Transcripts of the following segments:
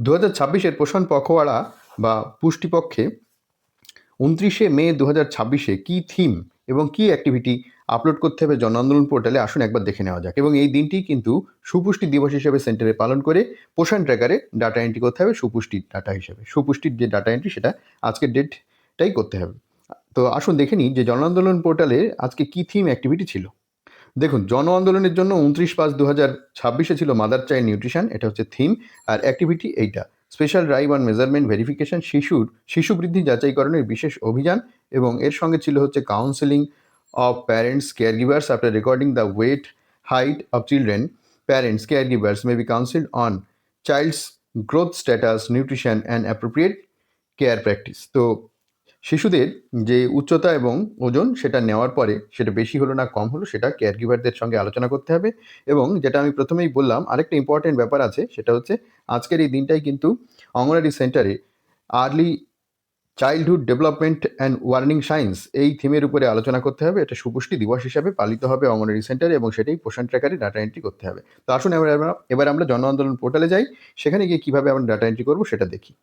2026-এর পোষণ পখওয়াড়া বা পুষ্টিপক্ষে 29শে মে 2026-এ কী থিম এবং কী অ্যাক্টিভিটি আপলোড করতে হবে জন আন্দোলন পোর্টালে আসুন একবার দেখে নেওয়া যাক। এবং এই দিনটি কিন্তু সুপুষ্টি দিবস হিসেবে সেন্টারে পালন করে পোষণ ট্র্যাকারে ডাটা এন্ট্রি করতে হবে সুপুষ্টির ডাটা হিসেবে। সুপুষ্টির যে ডাটা এন্ট্রি সেটা আজকের ডেটটাই করতে হবে। তো আসুন দেখে নিই যে জন আন্দোলন পোর্টালে আজকে কী থিম অ্যাক্টিভিটি ছিল। দেখুন, জন আন্দোলনের জন্য 29/5/2026-এ ছিল মাদার চাইল্ড নিউট্রিশন, এটা হচ্ছে থিম। আর অ্যাক্টিভিটি এইটা, special drive on measurement verification, শিশু বৃদ্ধি যাচাইকরণের বিশেষ অভিযান। এবং এর সঙ্গে ছিল হচ্ছে counselling of parents care givers after recording the weight height of children. Parents care givers may be counselled on child's growth status, nutrition and appropriate care practice. তো শিশুদের যে উচ্চতা এবং ওজন সেটা নেওয়ার পরে সেটা বেশি হলো না কম হলো সেটা কেয়ার গিভারদের সঙ্গে আলোচনা করতে হবে। এবং যেটা আমি প্রথমেই বললাম, আরেকটা ইম্পর্টেন্ট ব্যাপার আছে, সেটা হচ্ছে আজকের এই দিনটাই কিন্তু অঙ্গনওয়াড়ি সেন্টারে early childhood development and warning science এই থিমের উপরে আলোচনা করতে হবে। এটা সুপুষ্টি দিবস হিসাবে পালিত হবে অঙ্গনওয়াড়ি সেন্টারে এবং সেটাই পোষণ ট্র্যাকারে ডাটা এন্ট্রি করতে হবে। তো আসুন এবার আমরা জন আন্দোলন পোর্টালে যাই, সেখানে গিয়ে কীভাবে আমরা ডাটা এন্ট্রি করবো সেটা দেখি।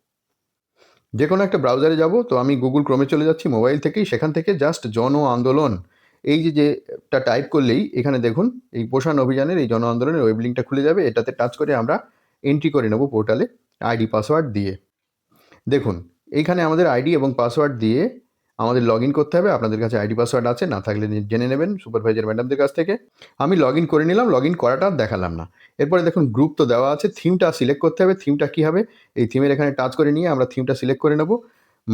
যে কোনো একটা ব্রাউজারে যাব, তো আমি গুগল ক্রোমে চলে যাচ্ছি মোবাইল থেকেই। সেখান থেকে জাস্ট জন আন্দোলন এই যেটা টাইপ করলেই এখানে দেখুন এই পোষণ অভিযানের এই জন আন্দোলনের ওয়েব লিঙ্কটা খুলে যাবে। এটাতে টাচ করে আমরা এন্ট্রি করে নেব পোর্টালে আইডি পাসওয়ার্ড দিয়ে। দেখুন, এইখানে আমাদের আইডি এবং পাসওয়ার্ড দিয়ে আমাদের লগ ইন করতে হবে। আপনাদের কাছে আইডি পাসওয়ার্ড আছে, না থাকলে জেনে নেবেন সুপারভাইজার ম্যাডামদের কাছ থেকে। আমি লগ ইন করে নিলাম, লগ ইন করাটা দেখালাম না। এরপরে দেখুন গ্রুপ তো দেওয়া আছে, থিমটা সিলেক্ট করতে হবে। থিমটা কী হবে, এই থিমের এখানে টাচ করে নিয়ে আমরা থিমটা সিলেক্ট করে নেব।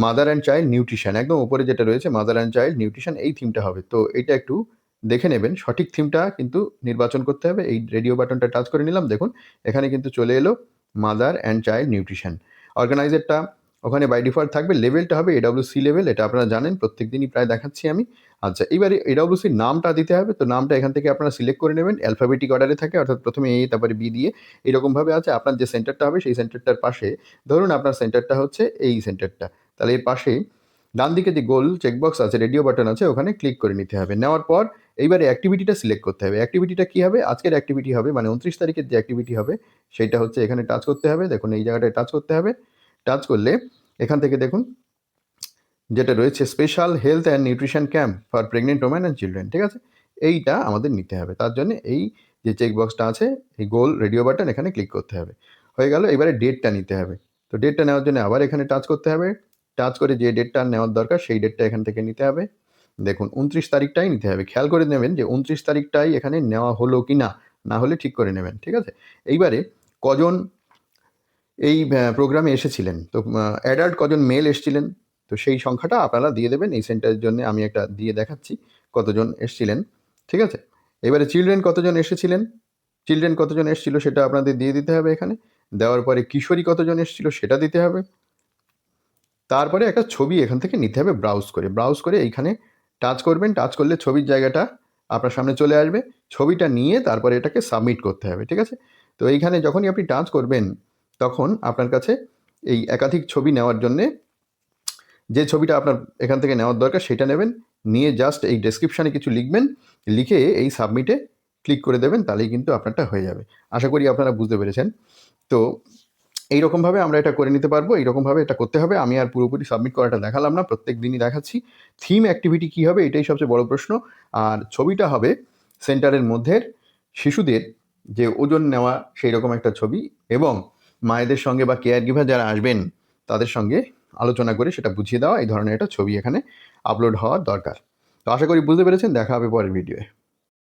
মাদার অ্যান্ড চাইল্ড নিউট্রিশন, একদম উপরে যেটা রয়েছে মাদার অ্যান্ড চাইল্ড নিউট্রিশন, এই থিমটা হবে। তো এটা একটু দেখে নেবেন, সঠিক থিমটা কিন্তু নির্বাচন করতে হবে। এই রেডিও বাটনটা টাচ করে নিলাম, দেখুন এখানে কিন্তু চলে এলো মাদার অ্যান্ড চাইল্ড নিউট্রিশন। অর্গানাইজারটা ওখানে বাই ডিফল্ট থাকবে, লেভেলটা হবে এডব্লিউসি লেভেল, এটা আপনারা জানেন, প্রত্যেক দিনই প্রায় দেখাচ্ছি আমি। আচ্ছা, এবারে এডব্লিউসির নামটা দিতে হবে। তো নামটা এখান থেকে আপনারা সিলেক্ট করে নেবেন, অ্যালফাবেটিক অর্ডারে থাকে, অর্থাৎ প্রথমে এ তারপরে বি দিয়ে এরকমভাবে আছে। আপনার যে সেন্টারটা হবে সেই সেন্টারটার পাশে, ধরুন আপনার সেন্টারটা হচ্ছে এই সেন্টারটা, তাহলে এর পাশে ডান দিকে যে গোল চেকবক্স আছে, রেডিও বাটন আছে, ওখানে ক্লিক করে নিতে হবে। নেওয়ার পর এইবারে অ্যাক্টিভিটিটা সিলেক্ট করতে হবে। অ্যাক্টিভিটিটা কী হবে, আজকের অ্যাক্টিভিটি হবে, মানে 29 তারিখের যে অ্যাক্টিভিটি হবে সেইটা হচ্ছে এখানে টাচ করতে হবে। দেখুন এই জায়গাটায় টাচ করতে হবে। টাচ করলে এখান থেকে দেখুন যেটা রয়েছে special health and nutrition camp for pregnant woman and children, ঠিক আছে, এইটা আমাদের নিতে হবে। তার জন্য এই যে চেকবক্সটা আছে, এই গোল রেডিও বাটন, এখানে ক্লিক করতে হবে। হয়ে গেল। এবারে ডেটটা নিতে হবে। তো ডেটটা নেওয়ার জন্য আবার এখানে টাচ করতে হবে। টাচ করে যে ডেটটা নেওয়ার দরকার সেই ডেটটা এখান থেকে নিতে হবে। দেখুন 29 তারিখটাই নিতে হবে। খেয়াল করে নেবেন যে 29 তারিখটাই এখানে নেওয়া হলো কি না, না হলে ঠিক করে নেবেন, ঠিক আছে। এইবারে কজন এই প্রোগ্রামে এসেছিলেন, তো অ্যাডাল্ট কজন মেল এসেছিলেন, তো সেই সংখ্যাটা আপনারা দিয়ে দেবেন। এই সেন্টারের জন্য আমি একটা দিয়ে দেখাচ্ছি কতজন এসেছিলেন, ঠিক আছে। এবারে চিলড্রেন কতজন এসেছিলেন, চিলড্রেন কতজন এসেছিল সেটা আপনাদের দিয়ে দিতে হবে এখানে। দেওয়ার পরে কিশোরী কতজন এসেছিল সেটা দিতে হবে। তারপরে একটা ছবি এখান থেকে নিতে হবে, ব্রাউজ করে এইখানে টাচ করবেন। টাচ করলে ছবির জায়গাটা আপনার সামনে চলে আসবে। ছবিটা নিয়ে তারপরে এটাকে সাবমিট করতে হবে, ঠিক আছে। তো এইখানে যখনই আপনি টাচ করবেন তখন আপনার কাছে এই একাধিক ছবি নেওয়ার জন্যে যে ছবিটা আপনার এখান থেকে নেওয়ার দরকার সেটা নেবেন, নিয়ে জাস্ট এই ডেসক্রিপশানে কিছু লিখবেন, লিখে এই সাবমিটে ক্লিক করে দেবেন, তাহলেই কিন্তু আপনারটা হয়ে যাবে। আশা করি আপনারা বুঝতে পেরেছেন। তো এইরকমভাবে আমরা এটা করে নিতে পারবো, এইরকমভাবে এটা করতে হবে। আমি আর পুরোপুরি সাবমিট করাটা দেখালাম না, প্রত্যেক দিনই দেখাচ্ছি। থিম অ্যাক্টিভিটি কী হবে এটাই সবচেয়ে বড় প্রশ্ন। আর ছবিটা হবে সেন্টারের মধ্যে শিশুদের যে ওজন নেওয়া সেই রকম একটা ছবি, এবং মায়েদের সঙ্গে বা কেয়ার গিভার যারা আসবেন তাদের সঙ্গে আলোচনা করে সেটা বুঝিয়ে দেওয়া, এই ধরনের একটা ছবি এখানে আপলোড হওয়ার দরকার। তো আশা করি বুঝতে পেরেছেন। দেখা হবে পরের ভিডিওয়ে।